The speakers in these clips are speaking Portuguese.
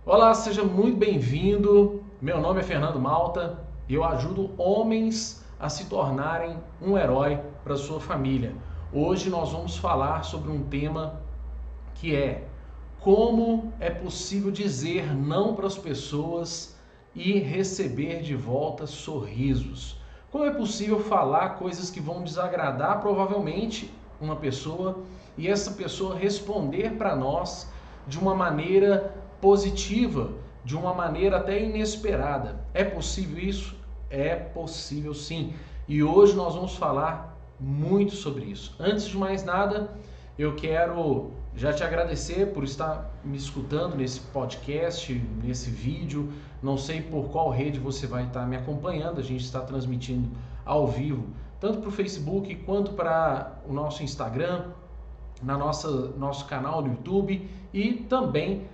Olá, seja muito bem-vindo. Meu nome é Fernando Malta e eu ajudo homens a se tornarem um herói para sua família. Hoje nós vamos falar sobre um tema que é como é possível dizer não para as pessoas e receber de volta sorrisos. Como é possível falar coisas que vão desagradar provavelmente uma pessoa e essa pessoa responder para nós de uma maneira positiva, de uma maneira até inesperada. É possível isso? É possível sim. E hoje nós vamos falar muito sobre isso. Antes de mais nada, eu quero já te agradecer por estar me escutando nesse podcast, nesse vídeo. Não sei por qual rede você vai estar me acompanhando. A gente está transmitindo ao vivo, tanto para o Facebook quanto para o nosso Instagram, nosso canal no YouTube e também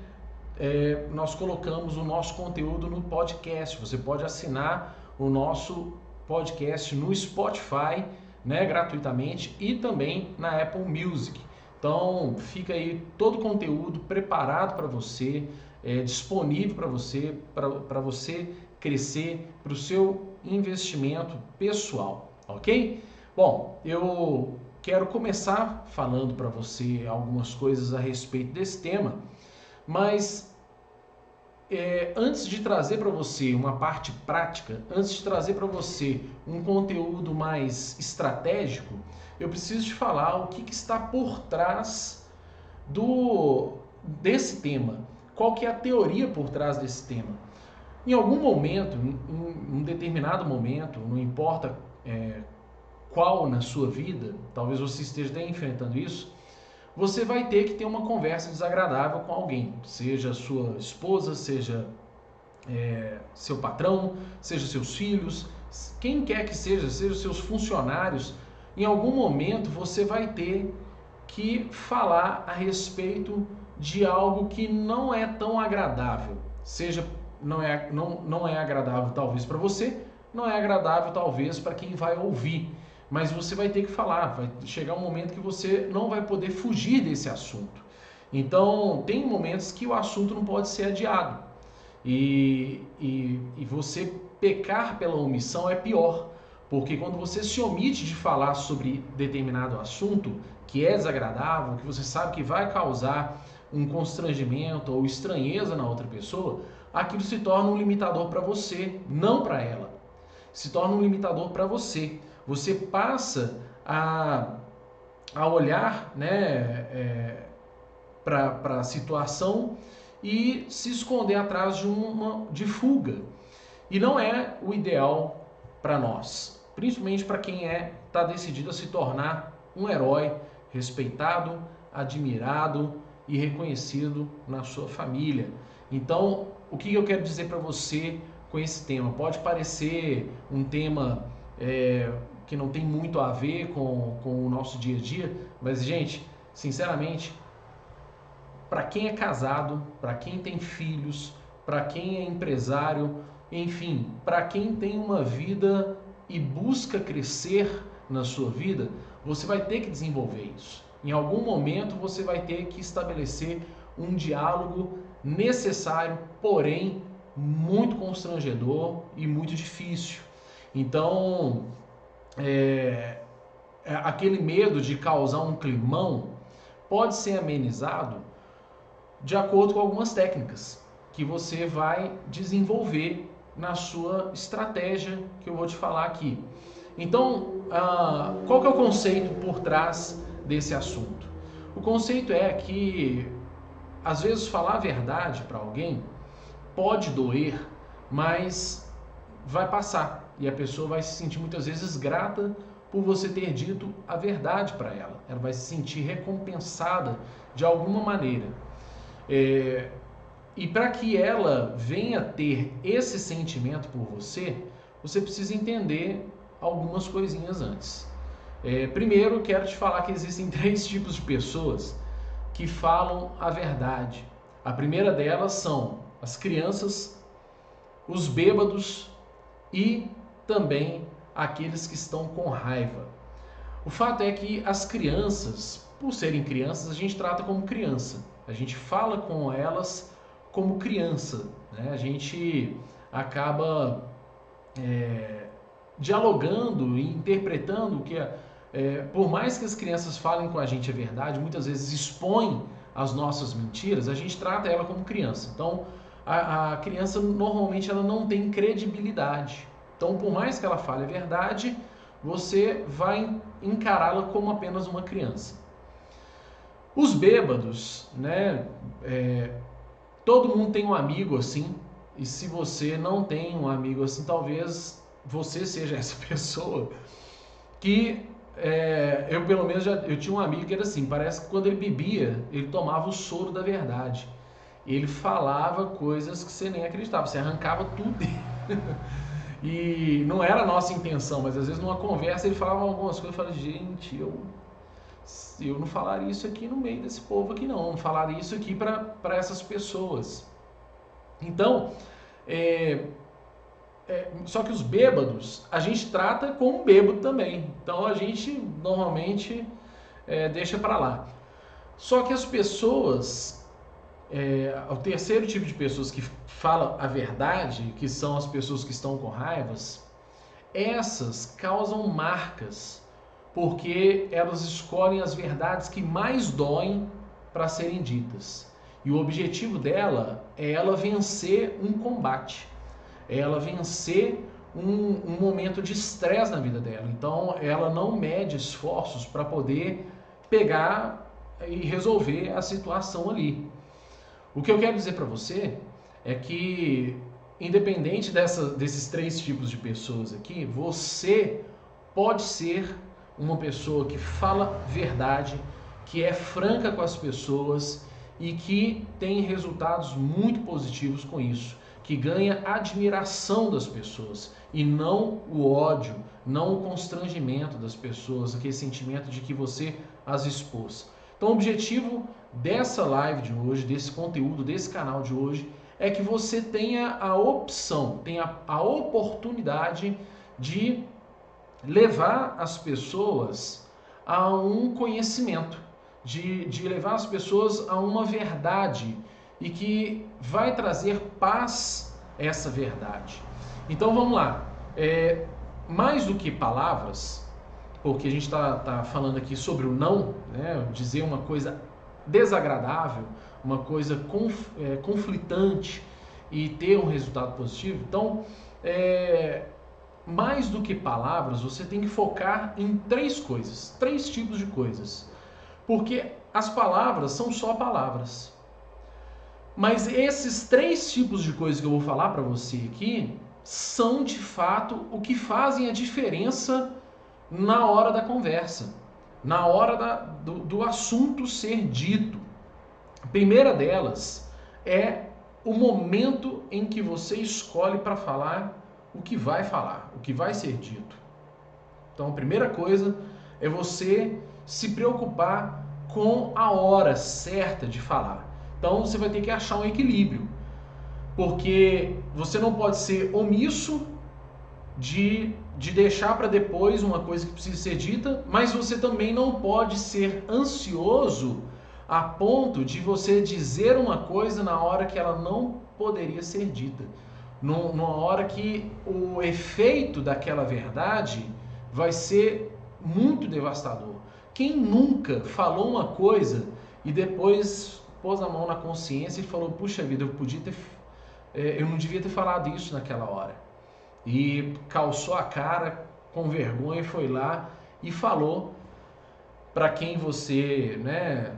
nós colocamos o nosso conteúdo no podcast. Você pode assinar o nosso podcast no Spotify, né, gratuitamente, e também na Apple Music. Então fica aí todo o conteúdo preparado para você, disponível para você crescer, para o seu investimento pessoal, ok? Bom, eu quero começar falando para você algumas coisas a respeito desse tema, mas antes de trazer para você uma parte prática, antes de trazer para você um conteúdo mais estratégico, eu preciso te falar o que está por trás desse tema. Qual que é a teoria por trás desse tema? Em algum momento, em um determinado momento, não importa qual na sua vida, talvez você esteja até enfrentando isso, você vai ter que ter uma conversa desagradável com alguém, seja sua esposa, seja seu patrão, seja seus filhos, quem quer que seja seus funcionários. Em algum momento você vai ter que falar a respeito de algo que não é tão agradável, seja não é agradável talvez para você, não é agradável talvez para quem vai ouvir, mas você vai ter que falar, vai chegar um momento que você não vai poder fugir desse assunto. Então, tem momentos que o assunto não pode ser adiado. E você pecar pela omissão é pior, porque quando você se omite de falar sobre determinado assunto que é desagradável, que você sabe que vai causar um constrangimento ou estranheza na outra pessoa, aquilo se torna um limitador para você, não para ela. Se torna um limitador para você. Você passa a olhar, né, para a situação e se esconder atrás de fuga. E não é o ideal para nós, principalmente para quem está decidido a se tornar um herói respeitado, admirado e reconhecido na sua família. Então, o que eu quero dizer para você com esse tema? Pode parecer um tema que não tem muito a ver com o nosso dia a dia, mas, gente, sinceramente, para quem é casado, para quem tem filhos, para quem é empresário, enfim, para quem tem uma vida e busca crescer na sua vida, você vai ter que desenvolver isso. Em algum momento você vai ter que estabelecer um diálogo necessário, porém muito constrangedor e muito difícil. Então, aquele medo de causar um climão pode ser amenizado de acordo com algumas técnicas que você vai desenvolver na sua estratégia que eu vou te falar aqui. Então, qual que é o conceito por trás desse assunto? O conceito é que, às vezes, falar a verdade para alguém pode doer, mas vai passar e a pessoa vai se sentir muitas vezes grata por você ter dito a verdade para ela. Ela vai se sentir recompensada de alguma maneira. E para que ela venha ter esse sentimento por você, você precisa entender algumas coisinhas antes. Primeiro, quero te falar que existem 3 tipos de pessoas que falam a verdade. A primeira delas são as crianças, os bêbados e também aqueles que estão com raiva. O fato é que as crianças, por serem crianças, a gente trata como criança. A gente fala com elas como criança, né? A gente acaba dialogando e interpretando que, por mais que as crianças falem com a gente a verdade, muitas vezes expõem as nossas mentiras, a gente trata ela como criança. Então, a criança normalmente ela não tem credibilidade. Então, por mais que ela fale a verdade, você vai encará-la como apenas uma criança. Os bêbados, né? Todo mundo tem um amigo assim, e se você não tem um amigo assim, talvez você seja essa pessoa que eu pelo menos eu tinha um amigo que era assim, parece que quando ele bebia, ele tomava o soro da verdade. Ele falava coisas que você nem acreditava, você arrancava tudo dele. E não era a nossa intenção, mas às vezes numa conversa ele falava algumas coisas, eu falei, gente, eu não falaria isso aqui no meio desse povo aqui não falaria isso aqui para essas pessoas. Então, só que os bêbados, a gente trata como bêbado também. Então a gente normalmente deixa para lá. Só que as pessoas, o terceiro tipo de pessoas que falam a verdade, que são as pessoas que estão com raivas, essas causam marcas, porque elas escolhem as verdades que mais doem para serem ditas. E o objetivo dela é ela vencer um combate, é ela vencer um momento de estresse na vida dela. Então ela não mede esforços para poder pegar e resolver a situação ali. O que eu quero dizer para você é que, independente desses três tipos de pessoas aqui, você pode ser uma pessoa que fala verdade, que é franca com as pessoas e que tem resultados muito positivos com isso, que ganha admiração das pessoas e não o ódio, não o constrangimento das pessoas, aquele sentimento de que você as expôs. Então o objetivo dessa live de hoje, desse conteúdo, desse canal de hoje, é que você tenha a opção, tenha a oportunidade de levar as pessoas a um conhecimento, de levar as pessoas a uma verdade e que vai trazer paz essa verdade. Então vamos lá, mais do que palavras, porque a gente está falando aqui sobre o não, né? Dizer uma coisa desagradável, uma coisa conflitante e ter um resultado positivo. Então, mais do que palavras, você tem que focar em três coisas, três tipos de coisas. Porque as palavras são só palavras. Mas esses três tipos de coisas que eu vou falar para você aqui são de fato o que fazem a diferença na hora da conversa, na hora do assunto ser dito. A primeira delas é o momento em que você escolhe para falar o que vai ser dito. Então, a primeira coisa é você se preocupar com a hora certa de falar. Então, você vai ter que achar um equilíbrio, porque você não pode ser omisso de deixar para depois uma coisa que precisa ser dita, mas você também não pode ser ansioso a ponto de você dizer uma coisa na hora que ela não poderia ser dita, numa hora que o efeito daquela verdade vai ser muito devastador. Quem nunca falou uma coisa e depois pôs a mão na consciência e falou, puxa vida, eu não devia ter falado isso naquela hora. E calçou a cara com vergonha e foi lá e falou para quem você,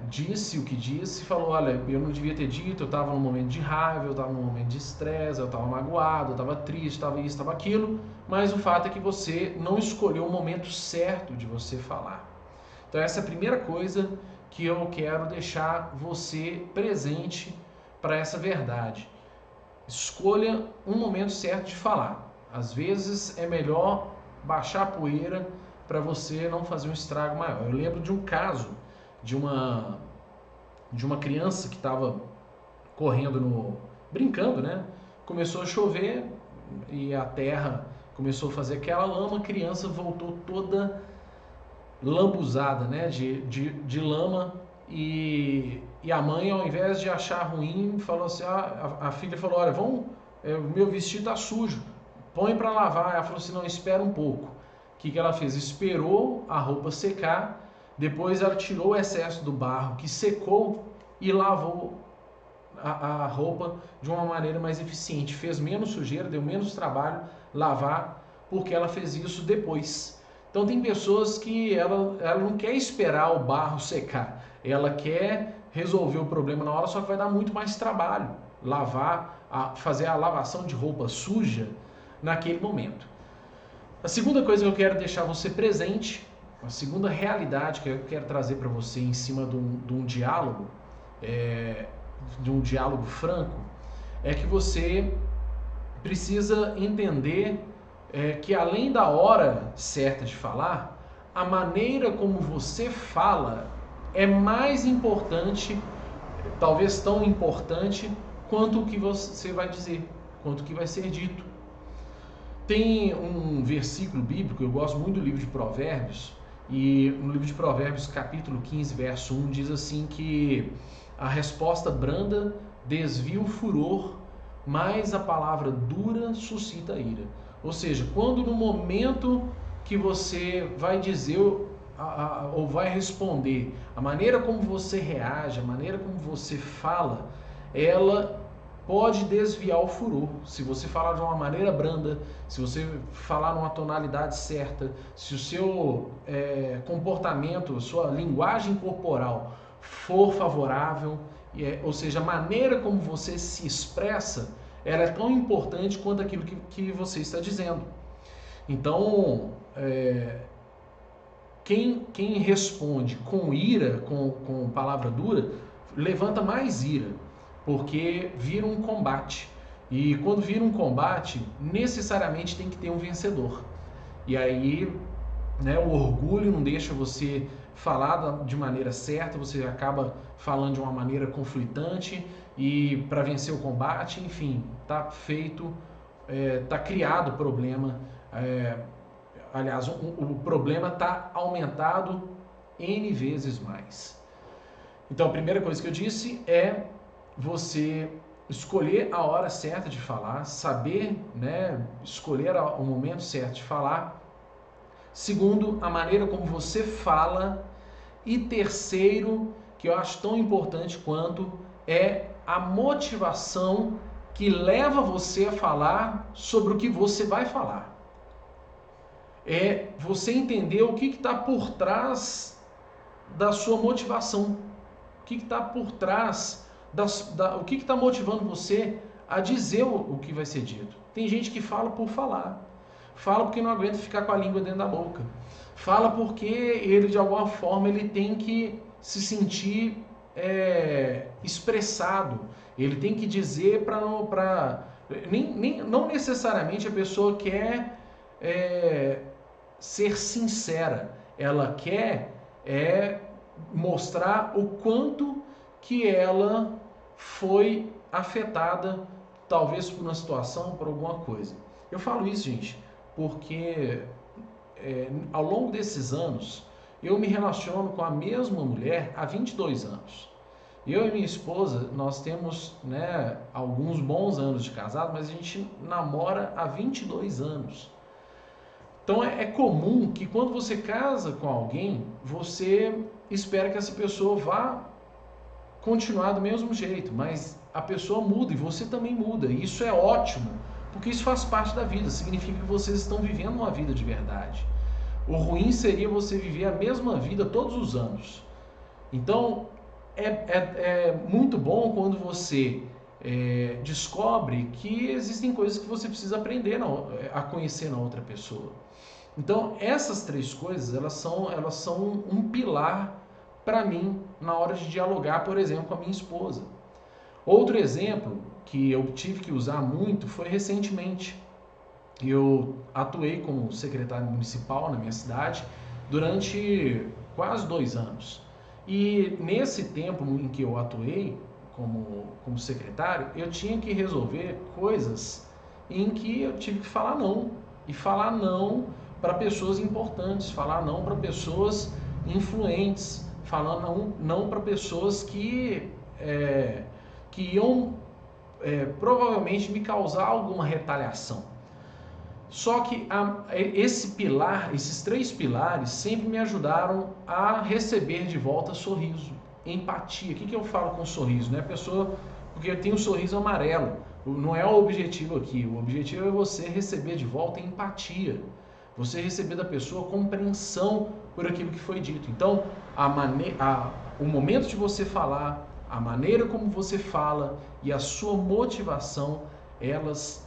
disse o que disse, falou, olha, eu não devia ter dito, eu estava num momento de raiva, eu estava num momento de estresse, eu estava magoado, eu estava triste, estava isso, estava aquilo, mas o fato é que você não escolheu o momento certo de você falar. Então essa é a primeira coisa que eu quero deixar você presente para essa verdade. Escolha um momento certo de falar. Às vezes é melhor baixar a poeira para você não fazer um estrago maior. Eu lembro de um caso de uma criança que estava brincando, né? Começou a chover e a terra começou a fazer aquela lama, a criança voltou toda lambuzada, né? De lama e a mãe, ao invés de achar ruim, falou assim, a filha falou, olha, o meu vestido está sujo, põe para lavar. Ela falou assim, não, espera um pouco. O que ela fez? Esperou a roupa secar, depois ela tirou o excesso do barro que secou e lavou a roupa de uma maneira mais eficiente. Fez menos sujeira, deu menos trabalho lavar, porque ela fez isso depois. Então tem pessoas que ela não quer esperar o barro secar, ela quer resolver o problema na hora, só que vai dar muito mais trabalho fazer a lavação de roupa suja naquele momento. A segunda coisa que eu quero deixar você presente, a segunda realidade que eu quero trazer para você em cima de um diálogo, de um diálogo franco, é que você precisa entender que além da hora certa de falar, a maneira como você fala é mais importante, talvez tão importante, quanto o que você vai dizer, quanto o que vai ser dito. Tem um versículo bíblico, eu gosto muito do livro de Provérbios, e no livro de Provérbios, capítulo 15, verso 1, diz assim que a resposta branda desvia o furor, mas a palavra dura suscita a ira. Ou seja, quando no momento que você vai dizer ou vai responder, a maneira como você reage, a maneira como você fala, ela pode desviar o furor. Se você falar de uma maneira branda, se você falar numa tonalidade certa, se o seu comportamento, a sua linguagem corporal for favorável, ou seja, a maneira como você se expressa, ela é tão importante quanto aquilo que você está dizendo. Então, quem responde com ira, com palavra dura, levanta mais ira, porque vira um combate. E quando vira um combate, necessariamente tem que ter um vencedor. E aí, o orgulho não deixa você falar de maneira certa, você acaba falando de uma maneira conflitante, e para vencer o combate, enfim, está feito, está criado o problema. Aliás, o problema está aumentado N vezes mais. Então, a primeira coisa que eu disse é você escolher a hora certa de falar, saber, escolher o momento certo de falar. Segundo, a maneira como você fala. E terceiro, que eu acho tão importante quanto, é a motivação que leva você a falar sobre o que você vai falar. É você entender o que está por trás da sua motivação, o que está por trás, o que está motivando você a dizer o que vai ser dito. Tem gente que fala por falar, fala porque não aguenta ficar com a língua dentro da boca, fala porque ele de alguma forma ele tem que se sentir expressado, ele tem que dizer não necessariamente a pessoa quer ser sincera, ela quer mostrar o quanto que ela foi afetada, talvez por uma situação, por alguma coisa. Eu falo isso, gente, porque ao longo desses anos, eu me relaciono com a mesma mulher há 22 anos. Eu e minha esposa, nós temos alguns bons anos de casado, mas a gente namora há 22 anos. Então é comum que quando você casa com alguém, você espera que essa pessoa vá continuar do mesmo jeito, mas a pessoa muda e você também muda. E isso é ótimo, porque isso faz parte da vida, significa que vocês estão vivendo uma vida de verdade. O ruim seria você viver a mesma vida todos os anos. Então, é muito bom quando você descobre que existem coisas que você precisa aprender a conhecer na outra pessoa. Então, essas três coisas, elas são um pilar para mim na hora de dialogar, por exemplo, com a minha esposa. Outro exemplo que eu tive que usar muito foi recentemente. Eu atuei como secretário municipal na minha cidade durante quase 2 anos. E nesse tempo em que eu atuei como secretário, eu tinha que resolver coisas em que eu tive que falar não. E falar não para pessoas importantes, falar não para pessoas influentes, falando não para pessoas que iam provavelmente me causar alguma retaliação. Só que esses 3 pilares sempre me ajudaram a receber de volta sorriso, empatia. O que eu falo com sorriso? Não é pessoa, porque eu tenho um sorriso amarelo. Não é o objetivo aqui. O objetivo é você receber de volta empatia. Você receber da pessoa compreensão por aquilo que foi dito. Então, o momento de você falar, a maneira como você fala e a sua motivação, elas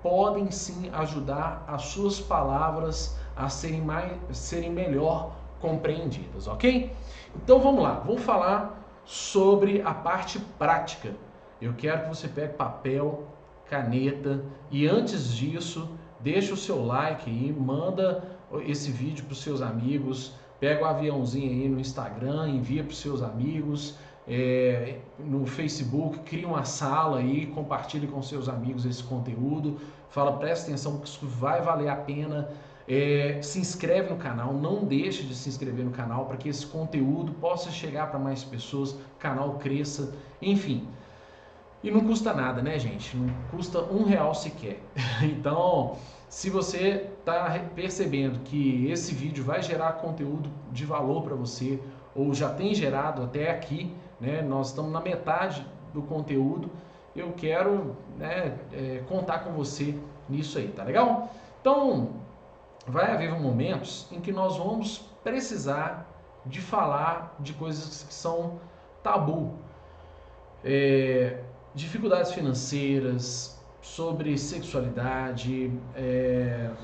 podem sim ajudar as suas palavras a serem melhor compreendidas, ok? Então vamos lá, vou falar sobre a parte prática. Eu quero que você pegue papel, caneta e antes disso, deixa o seu like aí, manda esse vídeo para os seus amigos, pega o aviãozinho aí no Instagram, envia para os seus amigos, no Facebook, cria uma sala aí, compartilhe com seus amigos esse conteúdo, fala, presta atenção que isso vai valer a pena, se inscreve no canal, não deixe de se inscrever no canal para que esse conteúdo possa chegar para mais pessoas, o canal cresça, enfim. E não custa nada, né, gente? Não custa R$1 sequer. Então, se você está percebendo que esse vídeo vai gerar conteúdo de valor para você, ou já tem gerado até aqui, né, nós estamos na metade do conteúdo, eu quero, né, contar com você nisso aí, tá legal? Então, vai haver momentos em que nós vamos precisar de falar de coisas que são tabu. Dificuldades financeiras, sobre sexualidade,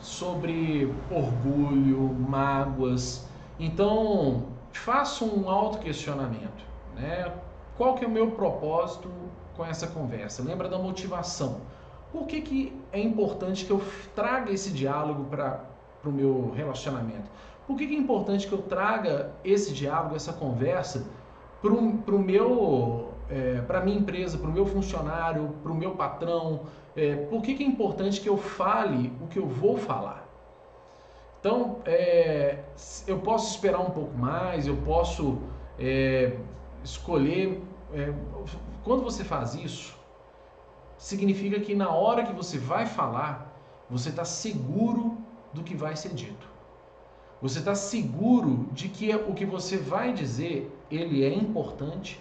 sobre orgulho, mágoas. Então, faça um autoquestionamento, né? Qual que é o meu propósito com essa conversa? Lembra da motivação. Por que é importante que eu traga esse diálogo para o meu relacionamento? Por que é importante que eu traga esse diálogo, essa conversa para a minha empresa, para o meu funcionário, para o meu patrão? Por que é importante que eu fale o que eu vou falar? Então, eu posso esperar um pouco mais, eu posso escolher. Quando você faz isso, significa que na hora que você vai falar, você está seguro do que vai ser dito. Você está seguro de que o que você vai dizer, ele é importante,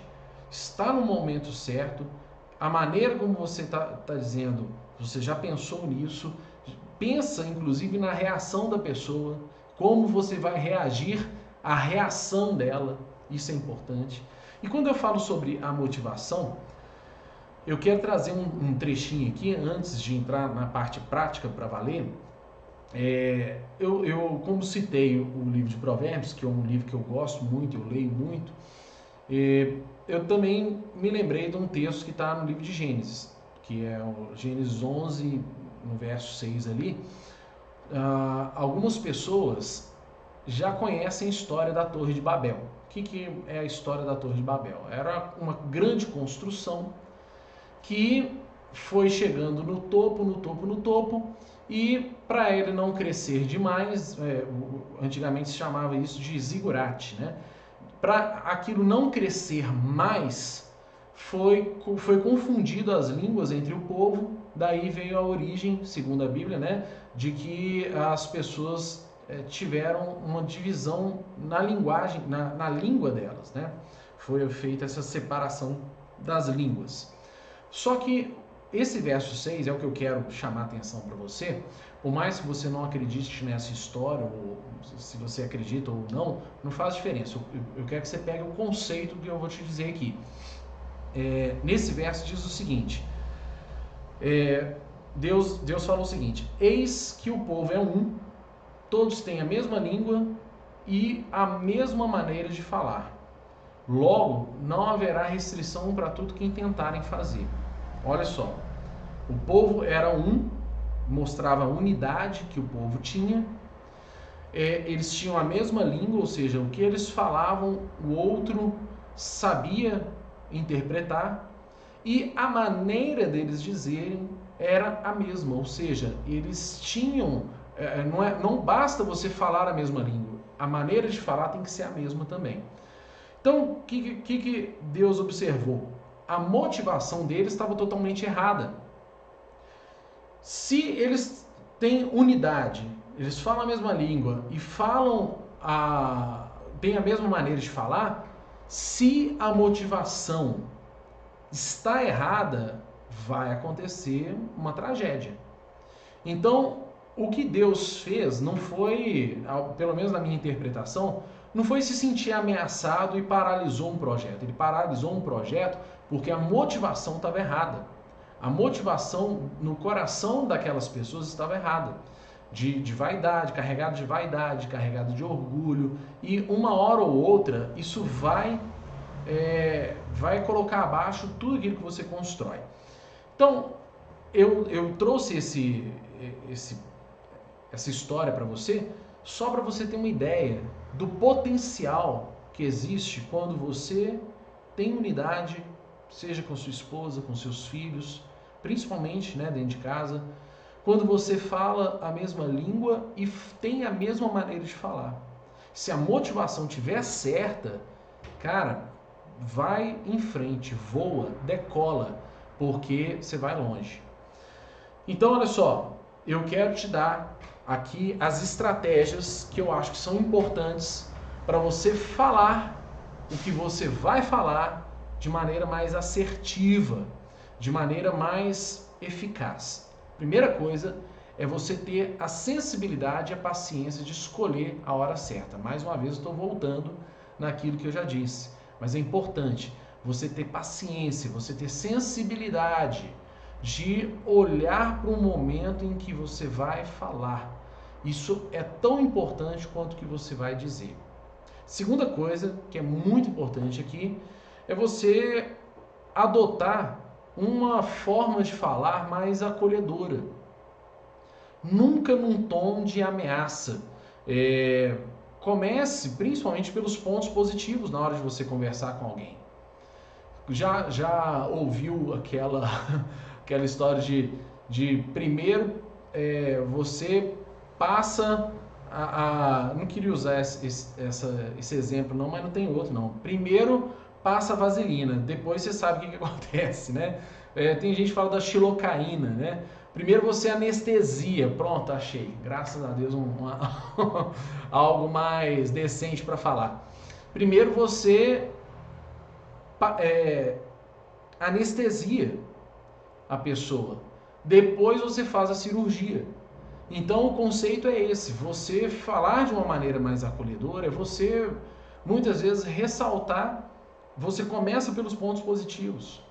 está no momento certo, a maneira como você está dizendo, você já pensou nisso, pensa inclusive na reação da pessoa, como você vai reagir à reação dela, isso é importante. E quando eu falo sobre a motivação, eu quero trazer um trechinho aqui, antes de entrar na parte prática para valer. Eu, como citei o livro de Provérbios, que é um livro que eu gosto muito, eu leio muito, eu também me lembrei de um texto que está no livro de Gênesis, que é o Gênesis 11, no verso 6 ali. Algumas pessoas já conhecem a história da Torre de Babel. O que é a história da Torre de Babel? Era uma grande construção que foi chegando no topo, e para ele não crescer demais, antigamente se chamava isso de zigurate, né? Para aquilo não crescer mais, foi confundido as línguas entre o povo, daí veio a origem, segundo a Bíblia, né, de que as pessoas tiveram uma divisão na linguagem, na língua delas, né? Foi feita essa separação das línguas. Só que esse verso 6 é o que eu quero chamar a atenção para você. Por mais que você não acredite nessa história, ou se você acredita ou não, não faz diferença. Eu quero que você pegue o conceito que eu vou te dizer aqui. Nesse verso diz o seguinte, Deus falou o seguinte: eis que o povo é um, todos têm a mesma língua e a mesma maneira de falar. Logo, não haverá restrição para tudo que tentarem fazer. Olha só, o povo era um, mostrava a unidade que o povo tinha, eles tinham a mesma língua, ou seja, o que eles falavam, o outro sabia interpretar, e a maneira deles dizerem era a mesma, ou seja, eles tinham, não basta você falar a mesma língua, a maneira de falar tem que ser a mesma também. Então, o que Deus observou? A motivação deles estava totalmente errada. Se eles têm unidade, eles falam a mesma língua e têm a mesma maneira de falar, se a motivação está errada, vai acontecer uma tragédia. Então, o que Deus fez não foi, pelo menos na minha interpretação, não foi se sentir ameaçado e paralisou um projeto. Ele paralisou um projeto porque a motivação estava errada. A motivação no coração daquelas pessoas estava errada. De vaidade, carregado de orgulho. E uma hora ou outra, isso vai colocar abaixo tudo aquilo que você constrói. Então, eu trouxe essa história para você, só para você ter uma ideia do potencial que existe quando você tem unidade, seja com sua esposa, com seus filhos, principalmente, né, dentro de casa, quando você fala a mesma língua e tem a mesma maneira de falar. Se a motivação estiver certa, cara, vai em frente, voa, decola, porque você vai longe. Então, olha só, eu quero te dar aqui as estratégias que eu acho que são importantes para você falar o que você vai falar de maneira mais assertiva, de maneira mais eficaz. Primeira coisa é você ter a sensibilidade e a paciência de escolher a hora certa. Mais uma vez, eu estou voltando naquilo que eu já disse, mas é importante você ter paciência, você ter sensibilidade de olhar para o momento em que você vai falar. Isso é tão importante quanto o que você vai dizer. Segunda coisa, que é muito importante aqui, é você adotar uma forma de falar mais acolhedora. Nunca num tom de ameaça. Comece principalmente pelos pontos positivos na hora de você conversar com alguém. Já ouviu aquela história de primeiro você passa não queria usar esse exemplo não, mas não tem outro não. Primeiro passa a vaselina, depois você sabe o que acontece, né? Tem gente que fala da xilocaína, né? Primeiro você anestesia, pronto, achei, graças a Deus algo mais decente para falar. Primeiro você anestesia a pessoa, depois você faz a cirurgia. Então o conceito é esse, você falar de uma maneira mais acolhedora, é você muitas vezes ressaltar, você começa pelos pontos positivos,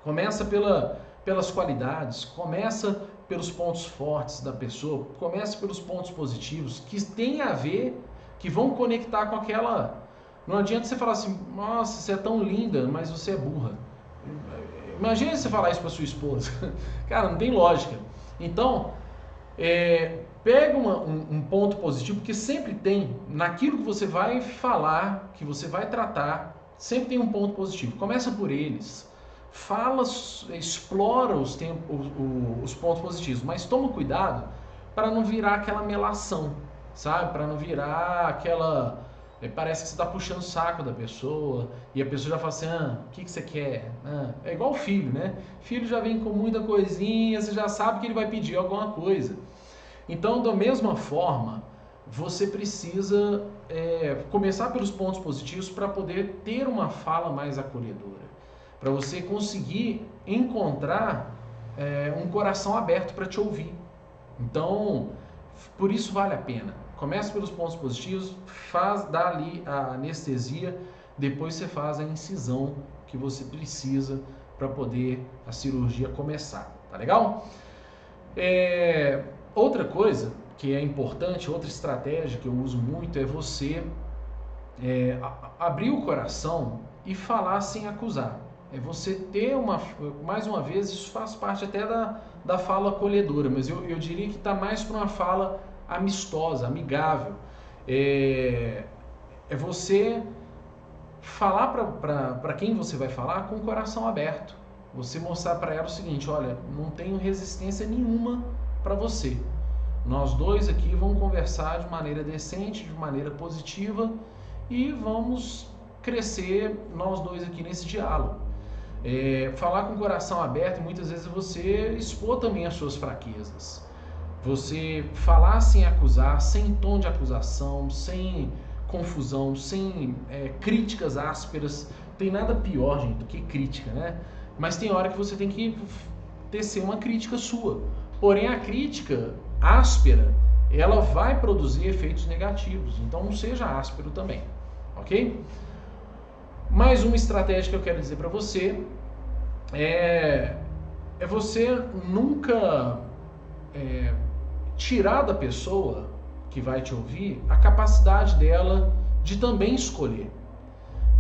começa pelas qualidades, começa pelos pontos fortes da pessoa, começa pelos pontos positivos, que tem a ver, que vão conectar com aquela... Não adianta você falar assim, nossa, você é tão linda, mas você é burra. Imagina você falar isso para sua esposa. Cara, não tem lógica. Então, pega um ponto positivo, porque sempre tem, naquilo que você vai falar, que você vai tratar, sempre tem um ponto positivo. Começa por eles. Fala, explora os pontos positivos, mas toma cuidado para não virar aquela melação, sabe? Para não virar aquela... Parece que você está puxando o saco da pessoa e a pessoa já fala assim, o que você quer? É igual o filho, né? Filho já vem com muita coisinha, você já sabe que ele vai pedir alguma coisa. Então, da mesma forma, você precisa começar pelos pontos positivos para poder ter uma fala mais acolhedora, para você conseguir encontrar um coração aberto para te ouvir. Então, por isso vale a pena. Começa pelos pontos positivos, dá ali a anestesia, depois você faz a incisão que você precisa para poder a cirurgia começar, tá legal? Outra coisa que é importante, outra estratégia que eu uso muito é você abrir o coração e falar sem acusar. É você ter mais uma vez, isso faz parte até da fala acolhedora, mas eu diria que está mais para uma fala amistosa, amigável. É você falar para quem você vai falar com o coração aberto. Você mostrar para ela o seguinte, olha, não tenho resistência nenhuma para você. Nós dois aqui vamos conversar de maneira decente, de maneira positiva e vamos crescer nós dois aqui nesse diálogo. Falar com o coração aberto, muitas vezes você expor também as suas fraquezas. Você falar sem acusar, sem tom de acusação, sem confusão, sem críticas ásperas. Tem nada pior, gente, do que crítica, né? Mas tem hora que você tem que tecer uma crítica sua. Porém, a crítica áspera, ela vai produzir efeitos negativos. Então, não seja áspero também, ok? Mais uma estratégia que eu quero dizer para você é você nunca tirar da pessoa que vai te ouvir a capacidade dela de também escolher.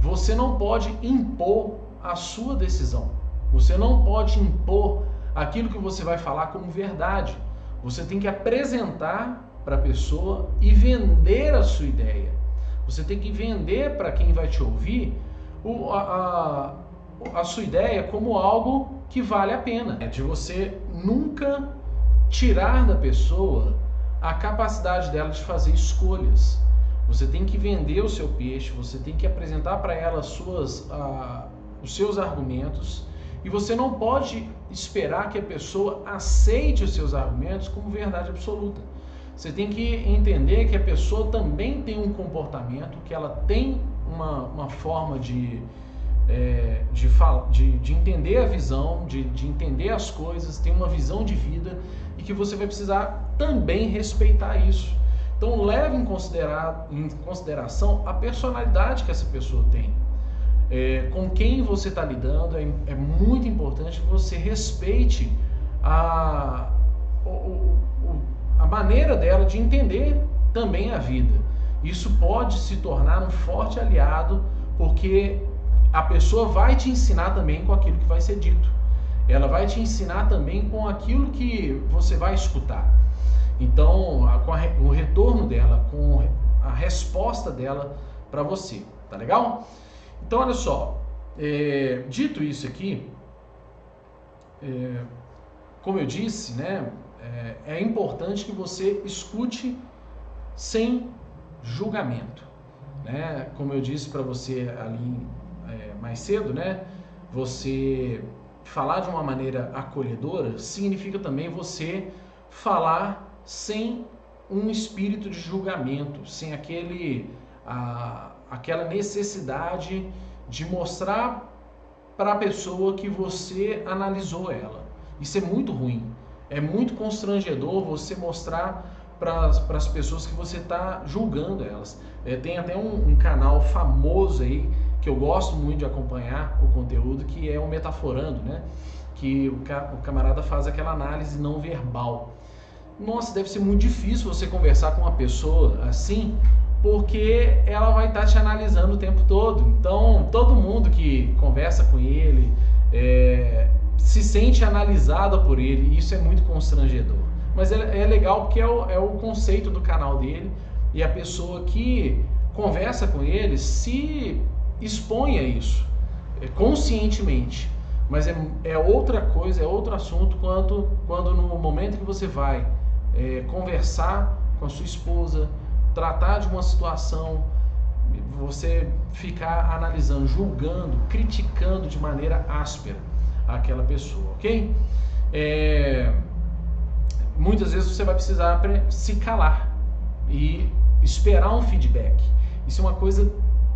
Você não pode impor a sua decisão. Você não pode impor aquilo que você vai falar como verdade. Você tem que apresentar para a pessoa e vender a sua ideia. Você tem que vender para quem vai te ouvir a sua ideia como algo que vale a pena. De você nunca tirar da pessoa a capacidade dela de fazer escolhas. Você tem que vender o seu peixe, você tem que apresentar para ela os seus argumentos, e você não pode esperar que a pessoa aceite os seus argumentos como verdade absoluta. Você tem que entender que a pessoa também tem um comportamento, que ela tem uma forma de entender a visão, de entender as coisas, tem uma visão de vida, e que você vai precisar também respeitar isso. Então leve em consideração a personalidade que essa pessoa tem. Com quem você está lidando, é muito importante que você respeite a maneira dela de entender também a vida. Isso pode se tornar um forte aliado, porque a pessoa vai te ensinar também com aquilo que vai ser dito. Ela vai te ensinar também com aquilo que você vai escutar. Então, com o retorno dela, com a resposta dela para você, tá legal? Então, olha só, dito isso aqui, como eu disse, né, é importante que você escute sem julgamento, né? Como eu disse para você ali mais cedo, né, você falar de uma maneira acolhedora significa também você falar sem um espírito de julgamento, sem aquela necessidade de mostrar para a pessoa que você analisou ela. Isso é muito ruim, é muito constrangedor você mostrar para as pessoas que você está julgando elas. Tem até um canal famoso aí, que eu gosto muito de acompanhar o conteúdo, que é o Metaforando, né? Que o camarada faz aquela análise não verbal. Nossa, deve ser muito difícil você conversar com uma pessoa assim, porque ela vai estar te analisando o tempo todo. Então, todo mundo que conversa com ele se sente analisada por ele, e isso é muito constrangedor. Mas é legal porque é o conceito do canal dele, e a pessoa que conversa com ele se expõe a isso conscientemente. Mas é outra coisa, é outro assunto quando no momento que você vai conversar com a sua esposa, tratar de uma situação, você ficar analisando, julgando, criticando de maneira áspera aquela pessoa, ok? Muitas vezes você vai precisar se calar e esperar um feedback. Isso é uma coisa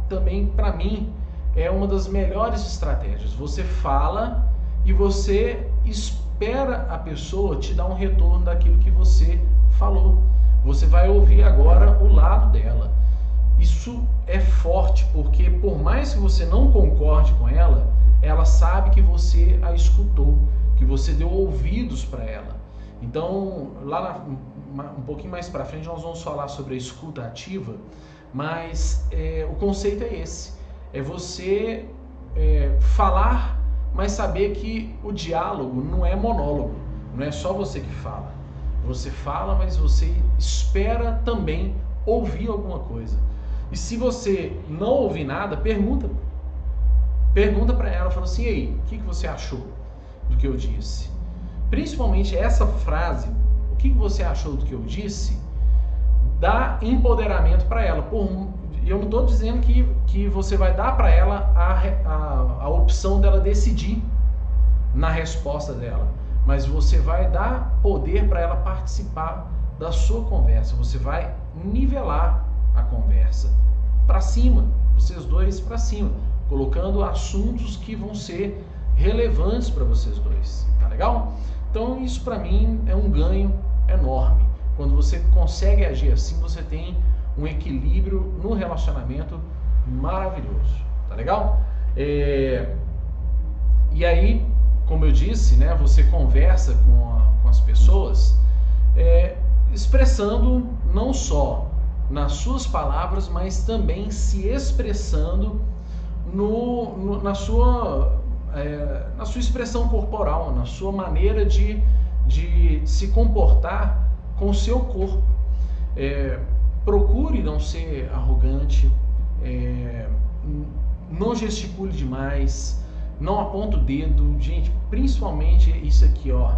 também, para mim, é uma das melhores estratégias. Você fala e você espera a pessoa te dar um retorno daquilo que você falou. Você vai ouvir agora o lado dela. Isso é forte, porque por mais que você não concorde com ela, ela sabe que você a escutou, que você deu ouvidos para ela. Então, um pouquinho mais para frente, nós vamos falar sobre a escuta ativa, mas o conceito é esse. É você falar, mas saber que o diálogo não é monólogo, não é só você que fala. Você fala, mas você espera também ouvir alguma coisa. E se você não ouvir nada, pergunta para ela, fala assim: ei, o que você achou do que eu disse? Principalmente essa frase, o que você achou do que eu disse, dá empoderamento para ela. Eu não estou dizendo que você vai dar para ela a opção dela decidir na resposta dela, mas você vai dar poder para ela participar da sua conversa. Você vai nivelar a conversa para cima, vocês dois para cima, colocando assuntos que vão ser relevantes para vocês dois, tá legal? Então isso para mim é um ganho enorme. Quando você consegue agir assim, você tem um equilíbrio no relacionamento maravilhoso, tá legal? E aí, como eu disse, né, você conversa com as pessoas expressando não só nas suas palavras, mas também se expressando na sua expressão corporal, na sua maneira de se comportar com o seu corpo. Procure não ser arrogante, não gesticule demais, não aponta o dedo. Gente, principalmente isso aqui, ó,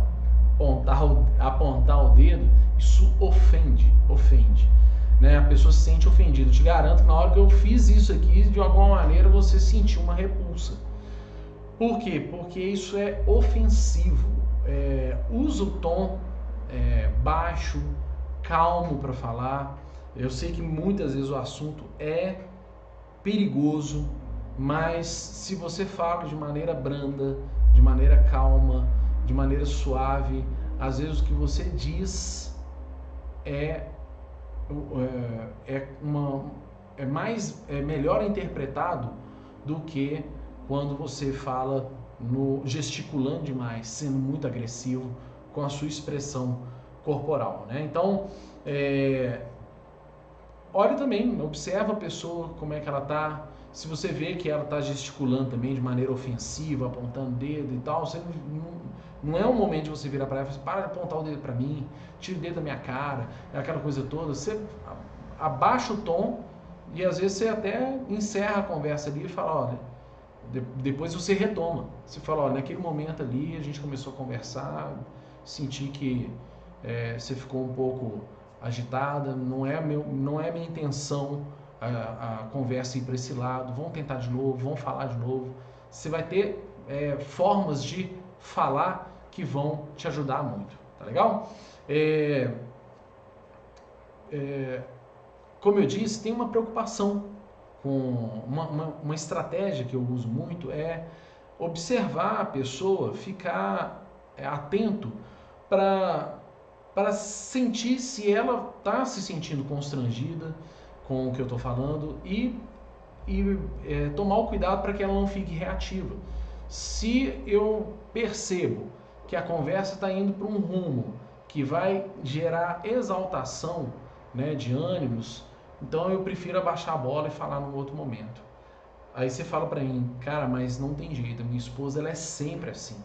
apontar o dedo, isso ofende, né? A pessoa se sente ofendida. Eu te garanto que na hora que eu fiz isso aqui, de alguma maneira você sentiu uma repulsa. Por quê? Porque isso é ofensivo. Usa o tom baixo, calmo para falar. Eu sei que muitas vezes o assunto é perigoso, mas se você fala de maneira branda, de maneira calma, de maneira suave, às vezes o que você diz melhor interpretado do que quando você fala gesticulando demais, sendo muito agressivo com a sua expressão corporal, né? Então, olhe também, observa a pessoa, como é que ela está. Se você vê que ela está gesticulando também de maneira ofensiva, apontando o dedo e tal, não é o momento de você virar para ela e falar, para de apontar o dedo para mim, tira o dedo da minha cara, aquela coisa toda. Você abaixa o tom e às vezes você até encerra a conversa ali e fala, olha, depois você retoma. Você fala, olha, naquele momento ali a gente começou a conversar, senti que você ficou um pouco agitada, não é minha intenção a conversa ir para esse lado, vamos tentar de novo, vamos falar de novo. Você vai ter formas de falar que vão te ajudar muito, tá legal? Como eu disse, tem uma preocupação com uma estratégia que eu uso muito, observar a pessoa, ficar atento para sentir se ela está se sentindo constrangida com o que eu estou falando e tomar o cuidado para que ela não fique reativa. Se eu percebo que a conversa está indo para um rumo que vai gerar exaltação, né, de ânimos, então eu prefiro abaixar a bola e falar num outro momento. Aí você fala para mim, cara, mas não tem jeito, a minha esposa ela é sempre assim.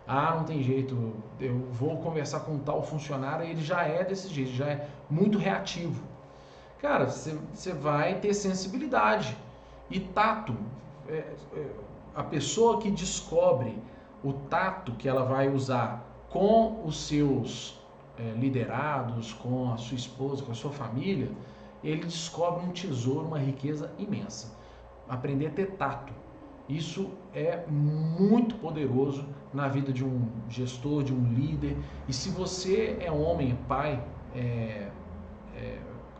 Não tem jeito, eu vou conversar com um tal funcionário e ele já é desse jeito, já é muito reativo. Cara, você vai ter sensibilidade e tato. A pessoa que descobre o tato que ela vai usar com os seus liderados, com a sua esposa, com a sua família, ele descobre um tesouro, uma riqueza imensa. Aprender a ter tato. Isso é muito poderoso na vida de um gestor, de um líder. E se você é homem, pai,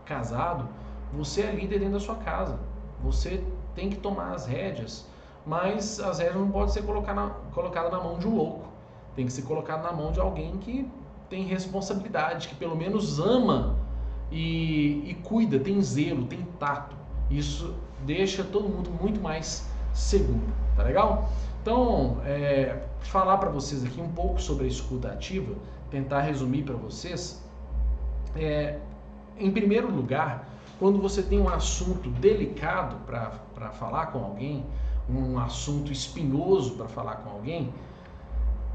casado, você é líder dentro da sua casa. Você tem que tomar as rédeas, mas as rédeas não podem ser colocadas na mão de um louco. Tem que ser colocado na mão de alguém que tem responsabilidade, que pelo menos ama e cuida, tem zelo, tem tato. Isso deixa todo mundo muito mais seguro, tá legal? Então, falar para vocês aqui um pouco sobre a escuta ativa, tentar resumir para vocês. Em primeiro lugar, quando você tem um assunto delicado para falar com alguém, um assunto espinhoso para falar com alguém,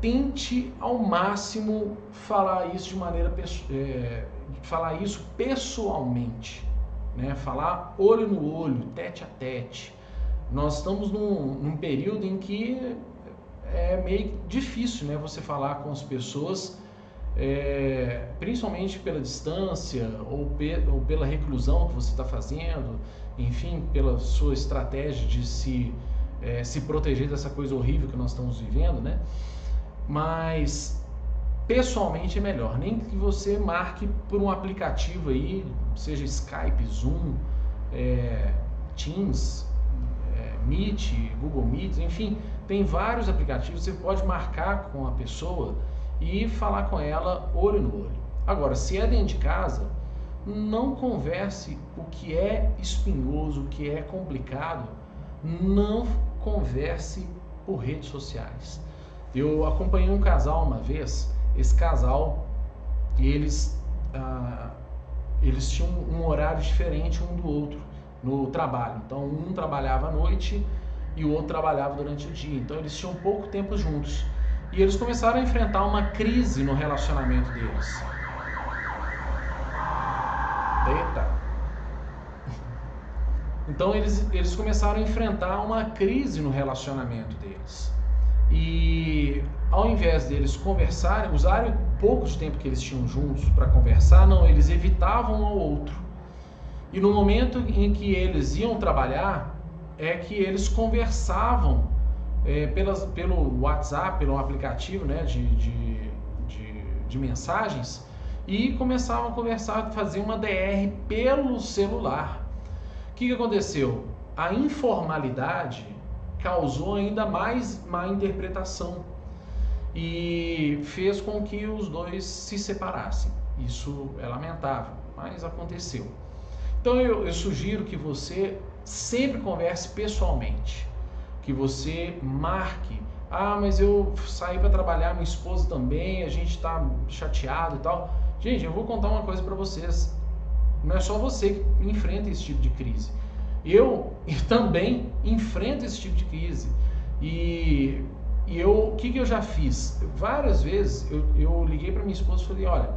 tente ao máximo falar isso falar isso pessoalmente, né? Falar olho no olho, tete a tete. Nós estamos num período em que é meio difícil, né, você falar com as pessoas principalmente pela distância ou pela reclusão que você está fazendo, enfim, pela sua estratégia de se proteger dessa coisa horrível que nós estamos vivendo, né? Mas pessoalmente é melhor, nem que você marque por um aplicativo aí, seja Skype, Zoom, Teams, Meet, Google Meet, enfim, tem vários aplicativos, você pode marcar com a pessoa e falar com ela olho no olho. Agora, se é dentro de casa, não converse o que é espinhoso, o que é complicado, não converse por redes sociais. Eu acompanhei um casal uma vez, esse casal, eles tinham um horário diferente um do outro no trabalho. Então um trabalhava à noite e o outro trabalhava durante o dia. Então eles tinham pouco tempo juntos. E eles começaram a enfrentar uma crise no relacionamento deles. Eita! Então eles começaram a enfrentar uma crise no relacionamento deles. E ao invés deles conversarem, usarem o pouco de tempo que eles tinham juntos para conversar, não, eles evitavam um ao outro. E no momento em que eles iam trabalhar, é que eles conversavam pelo WhatsApp, pelo aplicativo, né, de mensagens, e começavam a conversar, fazer uma DR pelo celular. O que aconteceu? A informalidade causou ainda mais má interpretação e fez com que os dois se separassem. Isso é lamentável, mas aconteceu. Então eu sugiro que você sempre converse pessoalmente, que você marque, mas eu saí para trabalhar, minha esposa também, a gente está chateado e tal. Gente, eu vou contar uma coisa para vocês, não é só você que enfrenta esse tipo de crise. Eu também enfrento esse tipo de crise. E o que eu já fiz? Várias vezes eu liguei para minha esposa e falei, olha,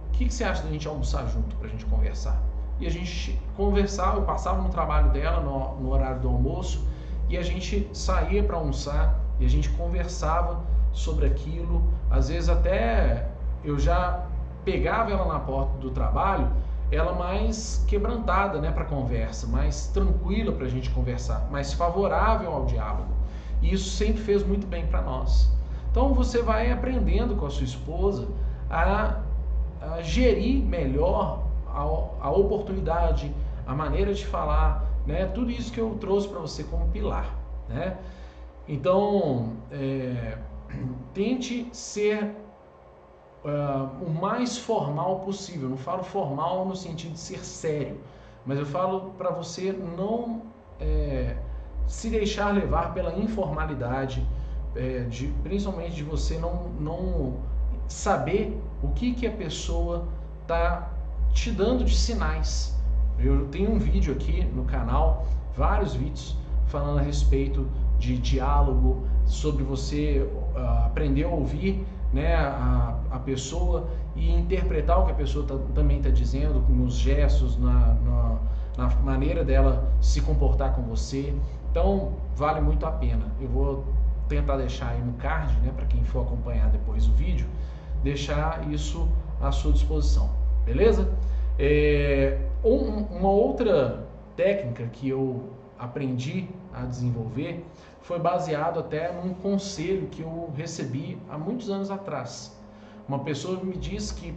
o que você acha da gente almoçar junto para a gente conversar? E a gente conversava, eu passava no trabalho dela no horário do almoço e a gente saía para almoçar e a gente conversava sobre aquilo. Às vezes até eu já pegava ela na porta do trabalho, ela mais quebrantada, né, para conversa, mais tranquila para a gente conversar, mais favorável ao diálogo. E isso sempre fez muito bem para nós. Então você vai aprendendo com a sua esposa a gerir melhor a oportunidade, a maneira de falar, né, tudo isso que eu trouxe para você como pilar, né? Então tente ser o mais formal possível. Eu não falo formal no sentido de ser sério, mas eu falo para você não se deixar levar pela informalidade, principalmente de você não saber o que a pessoa está te dando de sinais. Eu tenho um vídeo aqui no canal, vários vídeos falando a respeito de diálogo, sobre você aprender a ouvir, né, a pessoa e interpretar o que a pessoa também está dizendo, nos gestos, na maneira dela se comportar com você. Então vale muito a pena. Eu vou tentar deixar aí no card, né, para quem for acompanhar depois o vídeo, deixar isso à sua disposição, beleza? Uma outra técnica que eu aprendi a desenvolver foi baseado até num conselho que eu recebi há muitos anos atrás. Uma pessoa me disse que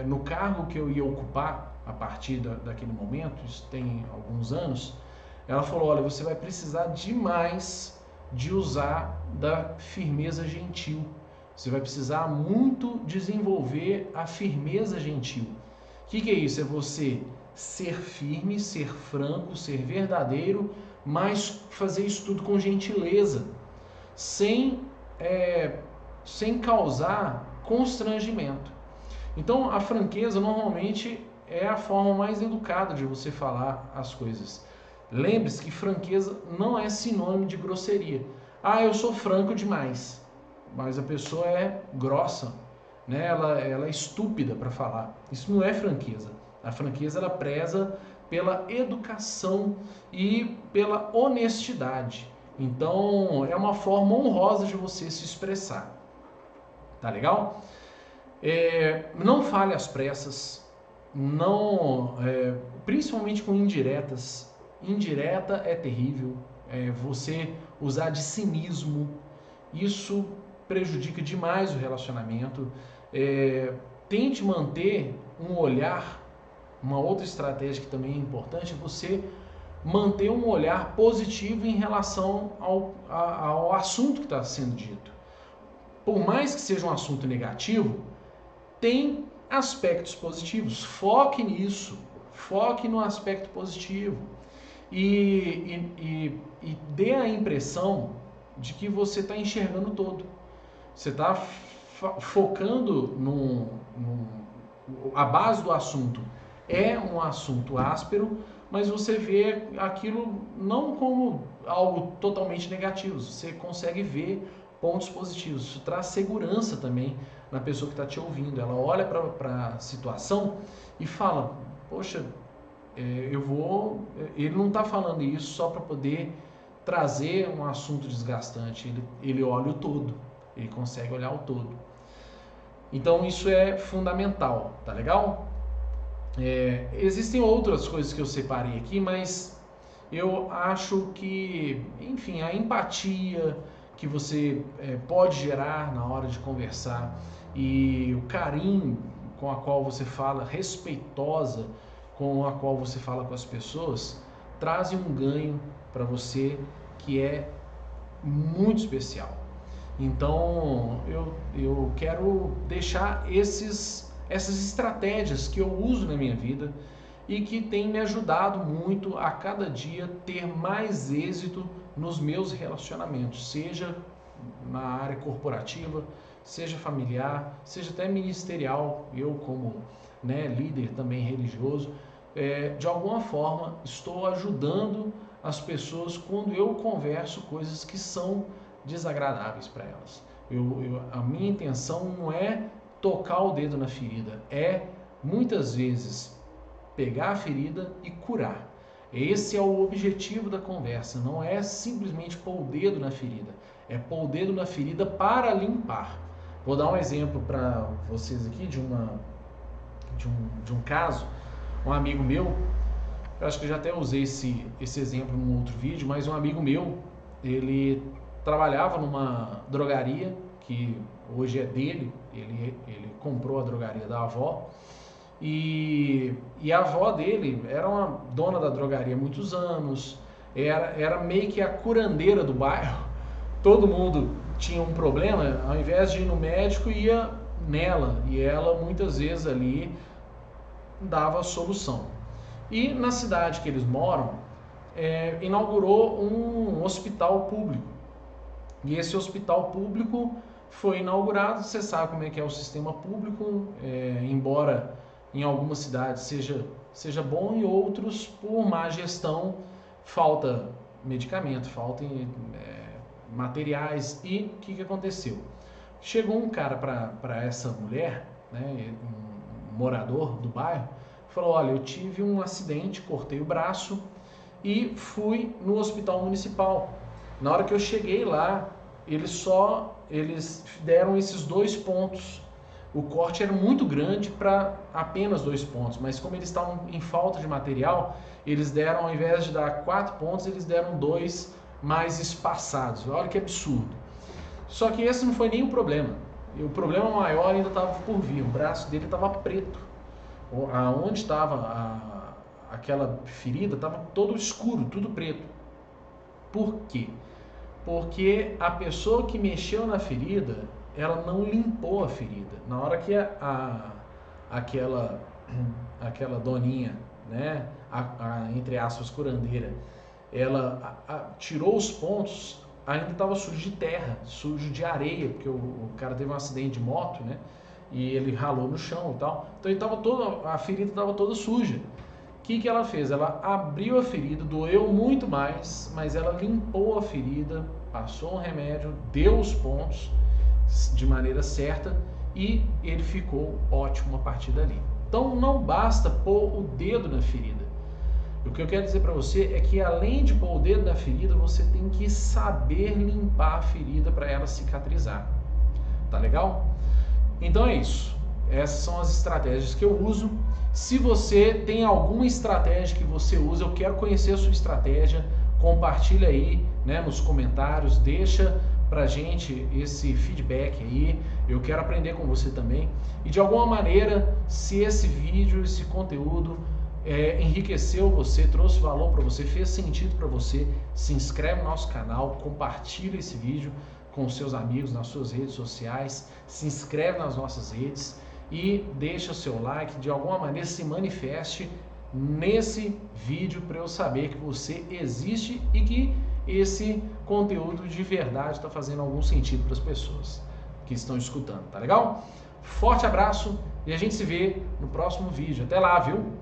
no cargo que eu ia ocupar a partir daquele momento, isso tem alguns anos, ela falou, olha, você vai precisar demais de usar da firmeza gentil. Você vai precisar muito desenvolver a firmeza gentil. O que é isso? É você ser firme, ser franco, ser verdadeiro, mas fazer isso tudo com gentileza, sem causar constrangimento. Então a franqueza normalmente é a forma mais educada de você falar as coisas. Lembre-se que franqueza não é sinônimo de grosseria. Eu sou franco demais, mas a pessoa é grossa, né? Ela é estúpida para falar. Isso não é franqueza. A franqueza ela preza pela educação e pela honestidade. Então é uma forma honrosa de você se expressar. Tá legal? Não fale às pressas, não, principalmente com indiretas. Indireta é terrível. Você usar de cinismo, isso prejudica demais o relacionamento. Tente manter um olhar. Uma outra estratégia que também é importante é você manter um olhar positivo em relação ao assunto que está sendo dito. Por mais que seja um assunto negativo, tem aspectos positivos. Foque nisso. Foque no aspecto positivo. E dê a impressão de que você está enxergando todo. Você está focando a base do assunto é um assunto áspero, mas você vê aquilo não como algo totalmente negativo. Você consegue ver pontos positivos. Isso traz segurança também na pessoa que está te ouvindo. Ela olha para a situação e fala, poxa, ele não está falando isso só para poder trazer um assunto desgastante. Ele olha o todo. Ele consegue olhar o todo. Então isso é fundamental, tá legal? Existem outras coisas que eu separei aqui, mas eu acho que, enfim, a empatia que você pode gerar na hora de conversar e o carinho com a qual você fala, respeitosa com a qual você fala com as pessoas, trazem um ganho para você que é muito especial. Então eu quero deixar essas estratégias que eu uso na minha vida e que tem me ajudado muito a cada dia ter mais êxito nos meus relacionamentos, seja na área corporativa, seja familiar, seja até ministerial. Eu como líder também religioso, de alguma forma estou ajudando as pessoas quando eu converso coisas que são desagradáveis para elas. A minha intenção não é tocar o dedo na ferida, é muitas vezes pegar a ferida e curar. Esse é o objetivo da conversa, não é simplesmente pôr o dedo na ferida, é pôr o dedo na ferida para limpar. Vou dar um exemplo para vocês aqui de um caso. Um amigo meu, eu acho que eu já até usei esse exemplo num outro vídeo, mas um amigo meu, ele trabalhava numa drogaria que hoje é dele, ele comprou a drogaria da avó, e a avó dele era uma dona da drogaria há muitos anos, era meio que a curandeira do bairro. Todo mundo tinha um problema, ao invés de ir no médico, ia nela, e ela muitas vezes ali dava a solução. E na cidade que eles moram, inaugurou um hospital público. E esse hospital público foi inaugurado. Você sabe como é que é o sistema público, embora em algumas cidades seja bom, em outros, por má gestão, falta medicamento, falta materiais. E o que aconteceu? Chegou um cara para essa mulher, um morador do bairro, falou: olha, eu tive um acidente, cortei o braço e fui no hospital municipal. Na hora que eu cheguei lá, eles deram esses 2 pontos. O corte era muito grande para apenas 2 pontos, mas como eles estavam em falta de material, eles deram, ao invés de dar 4 pontos, eles deram 2 mais espaçados. Olha que absurdo. Só que esse não foi nem o problema. E o problema maior ainda estava por vir. O braço dele estava preto. Aonde estava aquela ferida estava todo escuro, tudo preto. Por quê? Porque a pessoa que mexeu na ferida, ela não limpou a ferida. Na hora que aquela doninha, entre aspas, curandeira, ela tirou os pontos, ainda estava sujo de terra, sujo de areia, porque o cara teve um acidente de moto, e ele ralou no chão e tal. Então a ferida estava toda suja. O que ela fez? Ela abriu a ferida, doeu muito mais, mas ela limpou a ferida, passou um remédio, deu os pontos de maneira certa e ele ficou ótimo a partir dali. Então não basta pôr o dedo na ferida. O que eu quero dizer para você é que além de pôr o dedo na ferida, você tem que saber limpar a ferida para ela cicatrizar. Tá legal? Então é isso. essas são as estratégias que eu uso. Se você tem alguma estratégia que você usa, eu quero conhecer a sua estratégia, compartilha aí, né, nos comentários, deixa pra gente esse feedback aí, eu quero aprender com você também. E de alguma maneira, se esse vídeo, esse conteúdo enriqueceu você, trouxe valor para você, fez sentido para você, se inscreve no nosso canal, compartilha esse vídeo com seus amigos nas suas redes sociais, se inscreve nas nossas redes e deixa o seu like, de alguma maneira se manifeste nesse vídeo para eu saber que você existe e que esse conteúdo de verdade está fazendo algum sentido para as pessoas que estão escutando, tá legal? Forte abraço e a gente se vê no próximo vídeo. Até lá, viu?